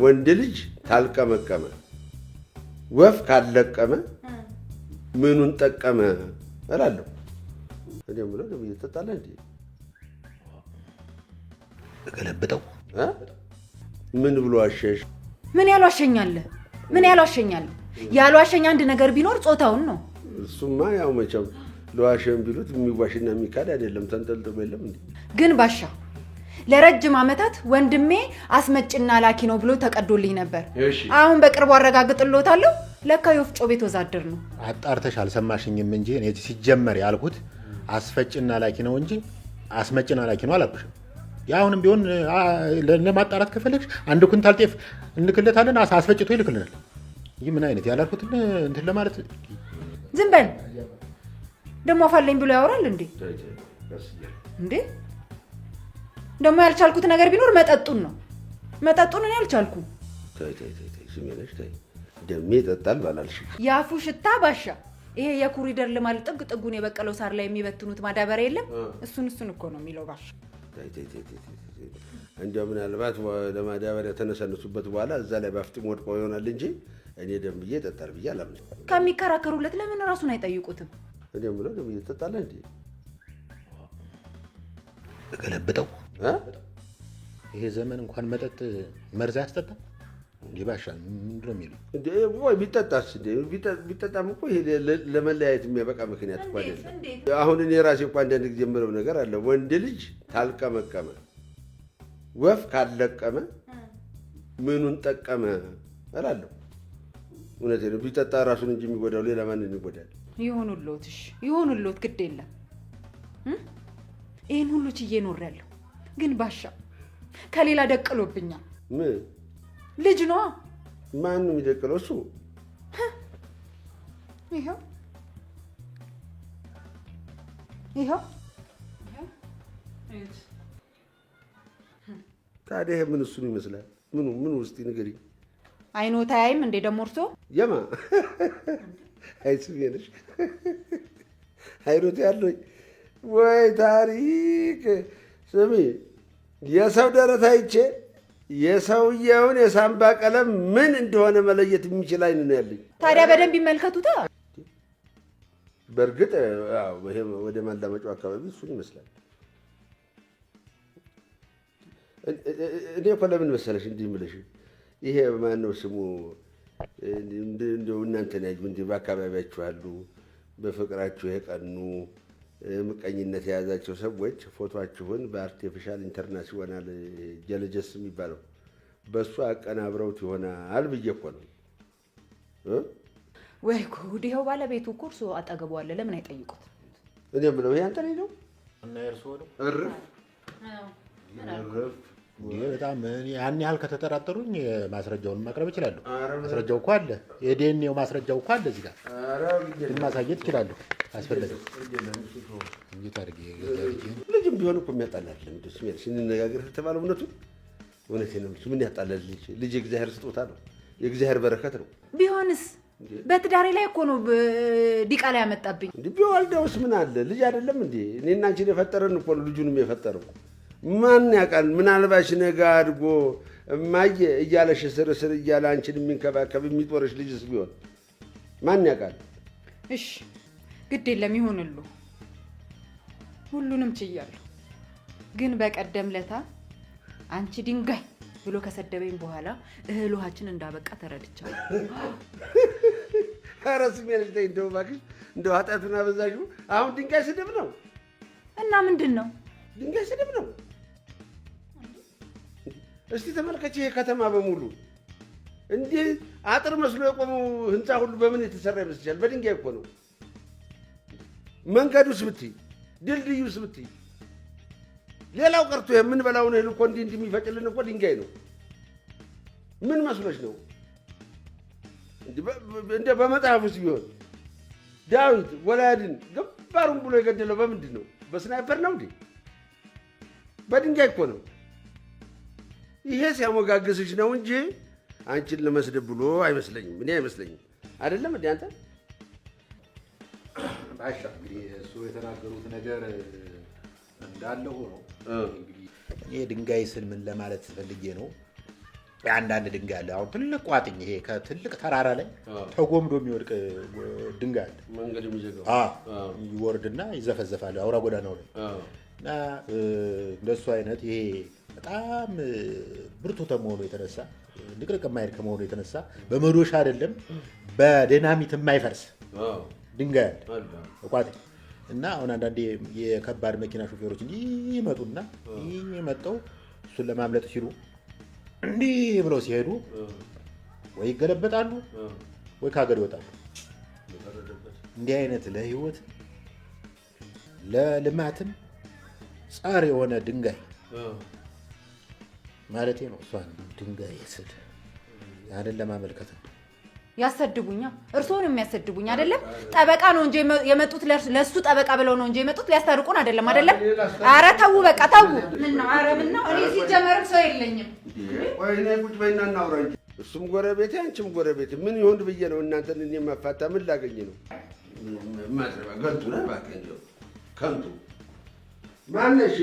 ወንድ ልጅ ታልቀመቀመ ወፍ ካለቀመ ምኑን ጠቀመ እላለሁ። እኔም ብለው ደግሞ እየተጣላ እንዴ ገለብጠው ምን ብሎ አሸሽ? ምን ያሏሸኛል? ምን ያሏሸኛል? ያሏሸኝ አንድ ነገር ቢኖር ጾታውን ነው። እሱማ ያው መቼም ለዋሸም ቢሉት የሚዋሽና የሚካድ አይደለም። ተንጠልጥሎ የለም እንዴ። ግን ባሻ ለረጅም ዓመታት ወንድሜ አስመጭና ላኪ ነው ብሎ ተቀዶልኝ ነበር። አሁን በቅርቡ አረጋግጥልዎታለሁ። ለካ የወፍጮ ቤት ወዛደር ነው። አጣርተሽ አልሰማሽኝም እንጂ እኔ ሲጀመር ያልኩት አስፈጭና ላኪ ነው እንጂ አስመጭና ላኪ ነው አላልኩሽም። ያሁንም ቢሆን ለማጣራት ከፈለግሽ 1 ኩንታል ጤፍ እንልክለታለን፣ አስፈጭቶ ይልክልናል። ይህ ምን አይነት ያላልኩትን እንትን ለማለት ዝም በል። ደሞ አፋለኝ ብሎ ያወራል እንዴ? እንዴ ደሞ ያልቻልኩት ነገር ቢኖር መጠጡን ነው። መጠጡን እኔ አልቻልኩም። ተይ ስሜነሽ ተይ። ደሜ ይጠጣል ባላልሽ ያፉ ሽታ ባሻ። ይሄ የኮሪደር ልማት ጥጉን የበቀለው ሳር ላይ የሚበትኑት ማዳበሪያ የለም? እሱን እኮ ነው የሚለው ባሻ። ተይ እንደው ምናልባት ለማዳበሪያ ተነሰነሱበት በኋላ እዛ ላይ ባፍጥሞ ወድቆ ይሆናል እንጂ እኔ ደም ብዬ ይጠጣል ብዬ አላምንም። ከሚከራከሩለት ለምን ራሱን አይጠይቁትም? እኔም ብለው ደም ይጠጣል እንዴ ገለብጠው ይሄ ዘመን እንኳን መጠጥ መርዝ ያስጠጣ ሊባሻ ምንድነው የሚለው እንዴ? ወይ ቢጠጣስ እንዴ? ቢጠጣም እኮ ይሄ ለመለያየት የሚያበቃ ምክንያት እኮ አይደለም። አሁን እኔ ራሴ እንኳን አንድ ጊዜ የምለው ነገር አለ። ወንድ ልጅ ታልቀመቀመ ወፍ ካለቀመ ምኑን ጠቀመ እላለሁ። እውነቴን ነው። ቢጠጣ ራሱን እንጂ የሚጎዳው ሌላ ማንን ይጎዳል? ይሁንልዎትሽ፣ ይሁንልዎት፣ ግድ የለም። ይሄን ሁሉ ችዬ ኖሬያለሁ። ግን ባሻ ከሌላ ደቅሎብኛል። ምን ልጅ ነው? ማን ነው የሚደቅለው? እሱ ይኸው ታዲያ ምን እሱን ይመስላል? ምን ውስጥ ንገሪኝ። አይኖት አያይም እንዴ ደግሞ እርሶ? የማ አይስሜነሽ አይኖት ያለኝ ወይ ታሪክ። ስሚ የሰው ደረት አይቼ የሰውየውን የሳምባ ቀለም ምን እንደሆነ መለየት የሚችል አይን ነው ያለኝ። ታዲያ በደንብ ይመልከቱታ። በእርግጥ ይሄ ወደ ማላመጫው አካባቢ እሱን ይመስላል። እኔ እኮ ለምን መሰለሽ እንዲህ የምልሽ ይሄ ማነው ስሙ እንደው እናንተን ያዩ እንዲህ በአካባቢያችሁ አሉ በፍቅራችሁ የቀኑ ምቀኝነት የያዛቸው ሰዎች ፎቶአችሁን በአርቲፊሻል ኢንተርናሽናል ጀለጀስ የሚባለው በእሱ አቀናብረውት ይሆናል ብዬ እኮ ነው። ወይ ጉድ! ይኸው ባለቤቱ እኮ እርሶ አጠገቡ አለ። ለምን አይጠይቁት? እኔ ብለው ይሄ አንተ ነው እና እርሶ ነው እርፍ በጣም ያን ያህል ከተጠራጠሩኝ ማስረጃውን ማቅረብ እችላለሁ። ማስረጃው እኮ አለ። የዲኤንኤው ማስረጃው እኮ አለ እዚህ ጋር ግን ማሳየት እችላለሁ አስፈለገ። እንዴት አድርጌ ልጅም ቢሆን እኮ የሚያጣላል። እንደሱ ማለት ስንነጋገር ተባለ እውነቴን ነው። ምን ያጣላል? ልጅ የእግዚአብሔር ስጦታ ነው፣ የእግዚአብሔር በረከት ነው። ቢሆንስ በትዳሬ ላይ እኮ ነው ዲቃላ ያመጣብኝ። እንዴ ቢወልደውስ ምን አለ? ልጅ አይደለም እንዴ? እኔና አንቺን የፈጠረን እኮ ነው ልጁንም የፈጠረው። ማን ያውቃል? ምናልባሽ ነገ አድጎ እማዬ እያለሽ ስር እያለ አንቺን የሚንከባከብ የሚጦርሽ ልጅስ ቢሆን ማን ያውቃል? እሺ ግድ የለም ይሁንሉ፣ ሁሉንም ችያለሁ። ግን በቀደም ለታ አንቺ ድንጋይ ብሎ ከሰደበኝ በኋላ እህል ውሃችን እንዳበቃ ተረድቻለሁ። ኧረ ስሜነሽ ተይ እንደው እባክሽ፣ እንደው ኃጢአቱን አበዛሽው። አሁን ድንጋይ ስድብ ነው እና ምንድን ነው? ድንጋይ ስድብ ነው። እስቲ ተመልከች፣ ይሄ ከተማ በሙሉ እንዲህ አጥር መስሎ የቆመው ህንፃ ሁሉ በምን የተሰራ ይመስልሻል? በድንጋይ እኮ ነው። መንገዱስ ብትይ፣ ድልድዩስ ብትይ፣ ሌላው ቀርቶ የምንበላውን እህል እኮ እንዲህ የሚፈጭልን እኮ ድንጋይ ነው። ምን መስሎች ነው? እንደ በመጽሐፉስ ቢሆን ዳዊት ጎልያድን ግንባሩን ብሎ የገደለው በምንድን ነው? በስናይፐር ነው እንዴ? በድንጋይ እኮ ነው። ይሄ ሲያሞጋግስሽ ነው እንጂ አንቺን ለመስደብ ብሎ አይመስለኝም። እኔ አይመስለኝም። አይደለም እንዴ አንተ? ባሻ እንግዲህ እሱ የተናገሩት ነገር እንዳለ ሆኖ እንግዲህ እኔ ድንጋይ ስል ምን ለማለት ፈልጌ ነው፣ አንዳንድ ድንጋይ አለ። አሁን ትልቅ ቋጥኝ ይሄ ከትልቅ ተራራ ላይ ተጎምዶ የሚወድቅ ድንጋይ አለ። መንገድ የሚዘጋው ይወርድና ይዘፈዘፋል አውራ ጎዳናው ላይ እና እንደሱ አይነት ይሄ በጣም ብርቱ ከመሆኑ የተነሳ ንቅርቅ የማይል ከመሆኑ የተነሳ በመዶሻ አይደለም በዲናሚት የማይፈርስ ድንጋይ አለ ቋጥኝ። እና አሁን አንዳንዴ የከባድ መኪና ሾፌሮች ይመጡና መጠው እሱን ለማምለጥ ሲሉ እንዲህ ብለው ሲሄዱ ወይ ይገለበጣሉ ወይ ከሀገር ይወጣሉ። እንዲህ አይነት ለህይወት ለልማትም ጸር የሆነ ድንጋይ ማለቴ ነው። እሷን ድንጋይ ስል ያንን ለማመልከት ነው። ያሰድቡኛ እርስዎን የሚያሰድቡኝ አይደለም። ጠበቃ ነው እንጂ የመጡት ለሱ ጠበቃ ብለው ነው እንጂ የመጡት ሊያስታርቁን አይደለም። ኧረ ተው በቃ ተው። ምን ነው? ኧረ ምን ነው? እኔ ሲጀመርም ሰው የለኝም። ቆይ እኔ ቁጭ በይና እናውራ እንጂ እሱም ጎረቤቴ አንቺም ጎረቤቴ ምን ይሆን ብዬ ነው እናንተን እኔ ማፋታ ምን ላገኝ ነው? ማጥረባ ገልቱ ነው ባከኝ ከንቱ ማነሽ?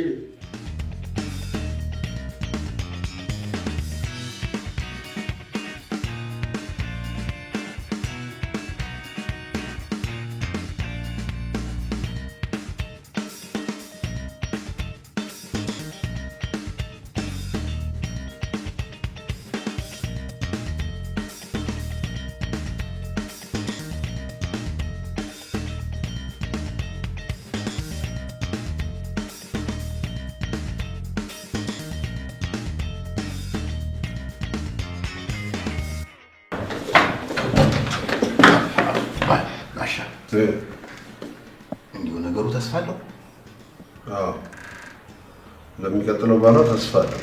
እንዲሁ ነገሩ ተስፋ አለው። ለሚቀጥለው ባለው ተስፋ አለው።